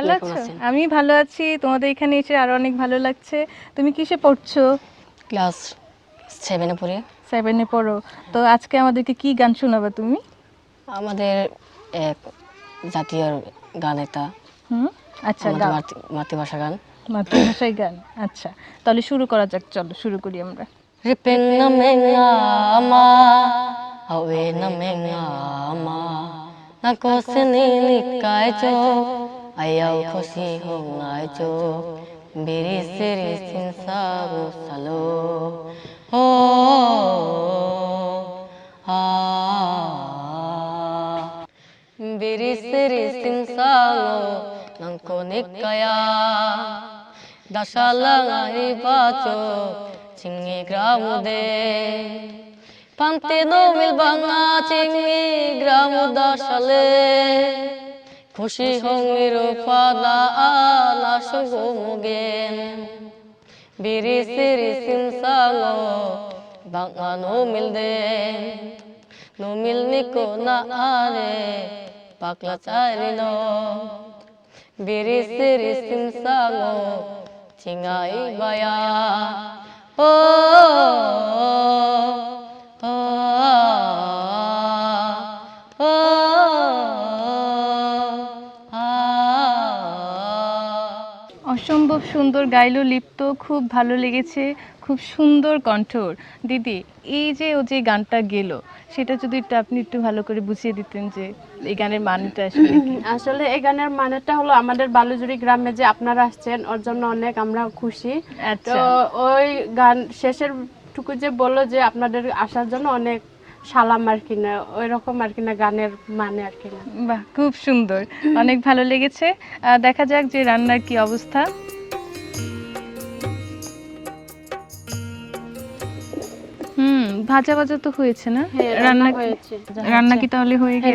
ভালো আপনি কেমন আছো? আছেন? আমি ভালো আছি। তোমাদের এখানে এসে আরো অনেক ভালো লাগছে। তুমি কিসে পড়ছো? ক্লাস 7 এ পড়ি। 7 এ পড়ো। তো আজকে আমাদেরকে কি গান শোনাবে তুমি? আমাদের এক জাতীয় গান এটা, হুম, আচ্ছা আমাদের গাও। মাতৃভাষা গান। মাতৃভাষায় গান। আচ্ছা, তাহলে শুরু করা যাক। চলো শুরু করি আমরা। Ripeng na menga ama, awe na menga ama, nako senili kai cho, ayaw khushi hong ngai cho, biri siri sinsa salo, ho biri siri sinsa nangko nikaya. Dasalangai baco cingi gramude Pante no milbanga cingi gramuda sale Khushi hongiru pada ala sungu mugen Biri siri simsango banga no milde No milniko na are pakla charino Biri siri simsango Cingai baya oh oh oh অসম্ভব সুন্দর গাইলো লিপ্ত, খুব ভালো লেগেছে, খুব সুন্দর কণ্ঠর। দিদি, এই যে ও যে গানটা গেলো, সেটা যদি আপনি একটু ভালো করে বুঝিয়ে দিতেন যে এই গানের মানেটা আসলে কি? আসলে এই গানের মানেটা হলো আমাদের বালুজুড়ি গ্রামে যে আপনারা আসছেন ওর জন্য অনেক আমরা খুশি। আচ্ছা। তো ওই গান শেষের টুকু যে বললো যে আপনাদের আসার জন্য অনেক সালাম আর কি না, ওই রকম আর কি না গানের মানে আর কি না। বাহ, খুব সুন্দর, অনেক ভালো লেগেছে। দেখা যাক যে রান্নার কি অবস্থা। ভাজা ভাজা তো হয়েছে না? হ্যাঁ, রান্না হয়েছে। রান্না কি তাহলে হয়ে গেছে?